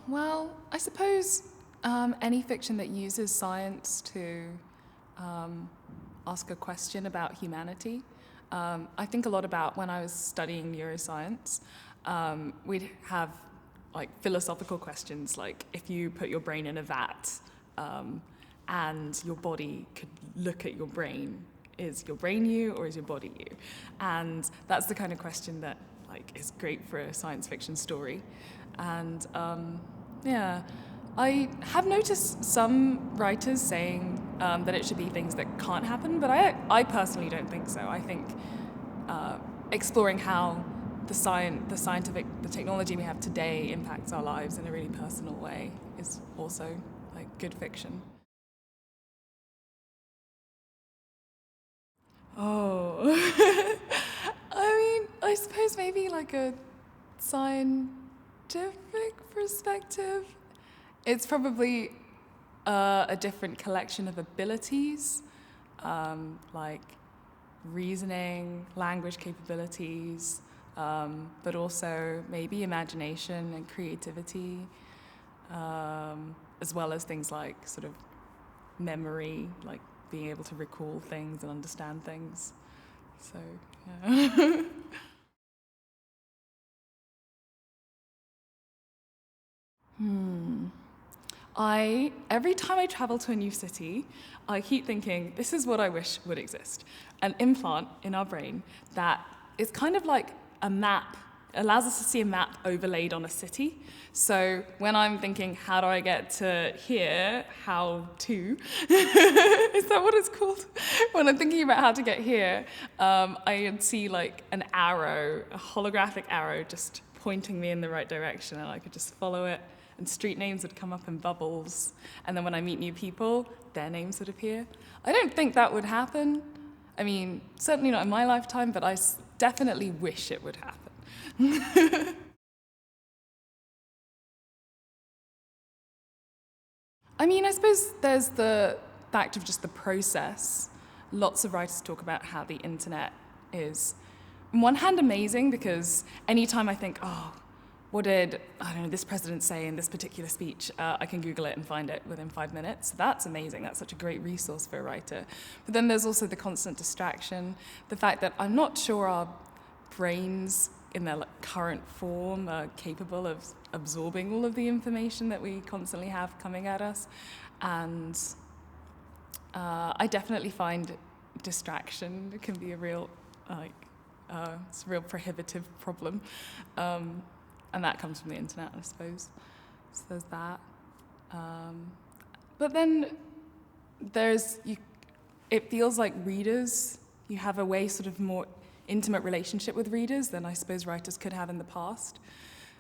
Well, I suppose any fiction that uses science to ask a question about humanity. I think a lot about when I was studying neuroscience, we'd have like philosophical questions like if you put your brain in a vat and your body could look at your brain, is your brain you or is your body you? And that's the kind of question that like is great for a science fiction story. And yeah, I have noticed some writers saying that it should be things that can't happen, but I personally don't think so. I think exploring how the technology we have today impacts our lives in a really personal way is also like good fiction. Oh, I mean, I suppose maybe like a scientific perspective. It's probably a different collection of abilities, like reasoning, language capabilities, but also maybe imagination and creativity, as well as things like sort of memory, like being able to recall things and understand things. So, yeah. Every time I travel to a new city, I keep thinking, this is what I wish would exist. An implant in our brain that is kind of like a map, allows us to see a map overlaid on a city. So when I'm thinking, how do I get to here, how to, is that what it's called? When I'm thinking about how to get here, I see like an arrow, a holographic arrow just pointing me in the right direction, and I could just follow it. And street names would come up in bubbles. And then when I meet new people, their names would appear. I don't think that would happen. I mean, certainly not in my lifetime, but I definitely wish it would happen. I mean, I suppose there's the fact of just the process. Lots of writers talk about how the internet is, on one hand, amazing because anytime I think, oh, what did, I don't know, this president say in this particular speech? I can Google it and find it within 5 minutes. That's amazing. That's such a great resource for a writer. But then there's also the constant distraction, the fact that I'm not sure our brains in their current form are capable of absorbing all of the information that we constantly have coming at us. And I definitely find distraction can be a real, it's a real prohibitive problem. And that comes from the internet, I suppose. So there's that. But then it feels like readers, you have a way sort of more intimate relationship with readers than I suppose writers could have in the past.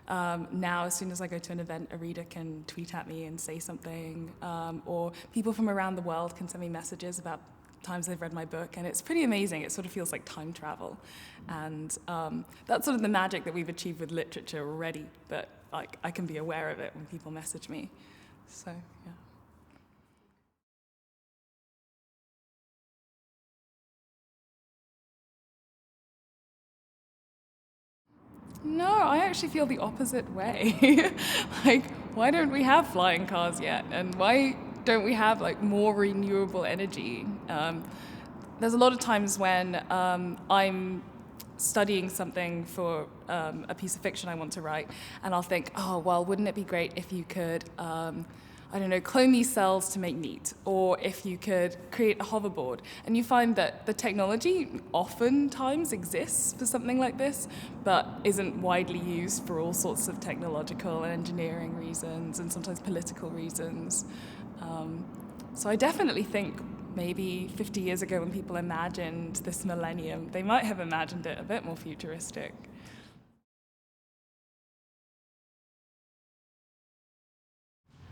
Now, as soon as I go to an event, a reader can tweet at me and say something, or people from around the world can send me messages about times they've read my book, and it's pretty amazing. It sort of feels like time travel, and that's sort of the magic that we've achieved with literature already, but like I can be aware of it when people message me. So, yeah. No, I actually feel the opposite way. Like, why don't we have flying cars yet? And why don't we have like more renewable energy? There's a lot of times when I'm studying something for a piece of fiction I want to write, and I'll think, oh, well, wouldn't it be great if you could, I don't know, clone these cells to make meat, or if you could create a hoverboard. And you find that the technology oftentimes exists for something like this, but isn't widely used for all sorts of technological and engineering reasons, and sometimes political reasons. So I definitely think maybe 50 years ago when people imagined this millennium, they might have imagined it a bit more futuristic.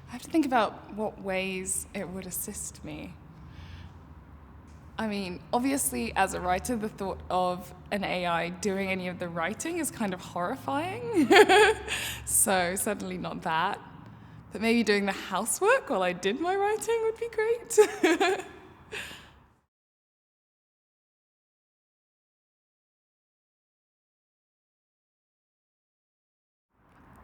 I have to think about what ways it would assist me. I mean, obviously, as a writer, the thought of an AI doing any of the writing is kind of horrifying. So, certainly not that. But maybe doing the housework while I did my writing would be great.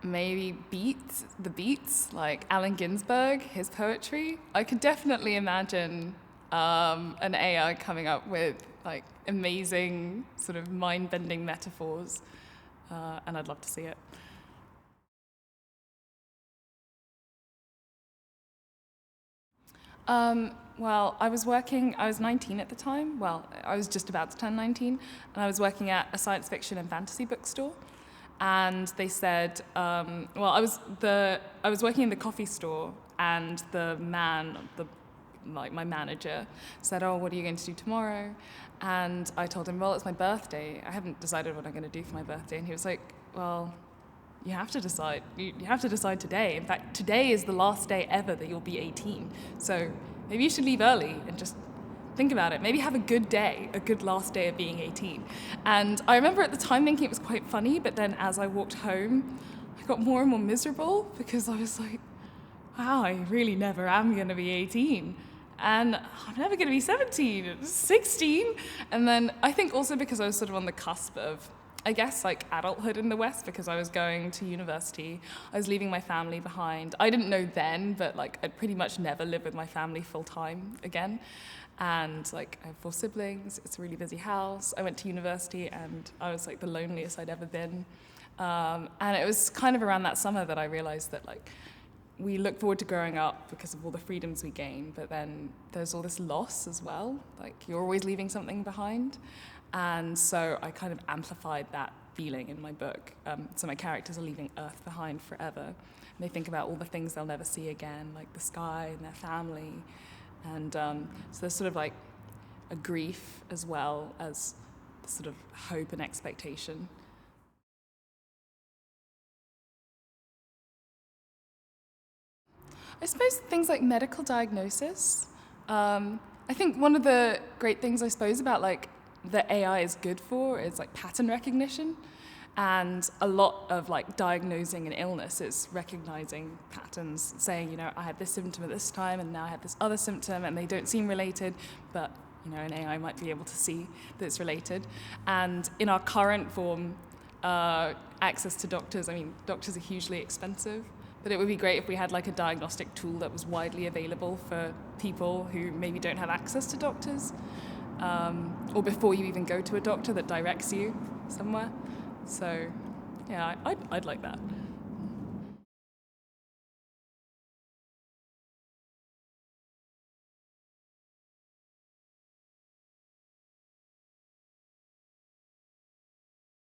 maybe the beats, like Allen Ginsberg, his poetry. I could definitely imagine an AI coming up with like amazing sort of mind-bending metaphors, and I'd love to see it. Well, I was 19 at the time. Well, I was just about to turn 19, and I was working at a science fiction and fantasy bookstore. And they said, well, I was working in the coffee store, and my manager said, "Oh, what are you going to do tomorrow?" And I told him, "Well, it's my birthday. I haven't decided what I'm going to do for my birthday." And he was like, "Well, you have to decide. You have to decide today. In fact, today is the last day ever that you'll be 18. So maybe you should leave early and just think about it. Maybe have a good day, a good last day of being 18. And I remember at the time thinking it was quite funny, but then as I walked home, I got more and more miserable because I was like, wow, I really never am going to be 18. And I'm never going to be 17, 16. And then I think also because I was sort of on the cusp of, I guess, like adulthood in the West, because I was going to university. I was leaving my family behind. I didn't know then, but like I'd pretty much never live with my family full time again. And like I have 4 siblings. It's a really busy house. I went to university and I was like the loneliest I'd ever been. And it was kind of around that summer that I realized that like we look forward to growing up because of all the freedoms we gain, but then there's all this loss as well. Like you're always leaving something behind. And so I kind of amplified that feeling in my book. So my characters are leaving Earth behind forever. And they think about all the things they'll never see again, like the sky and their family. And so there's sort of like a grief as well as sort of hope and expectation. I suppose things like medical diagnosis. I think one of the great things I suppose about like that AI is good for is like pattern recognition. And a lot of like diagnosing an illness is recognizing patterns, saying, you know, I had this symptom at this time and now I have this other symptom and they don't seem related, but you know, an AI might be able to see that it's related. And in our current form, access to doctors, I mean, doctors are hugely expensive, but it would be great if we had like a diagnostic tool that was widely available for people who maybe don't have access to doctors, or before you even go to a doctor that directs you somewhere. So, yeah, I'd like that.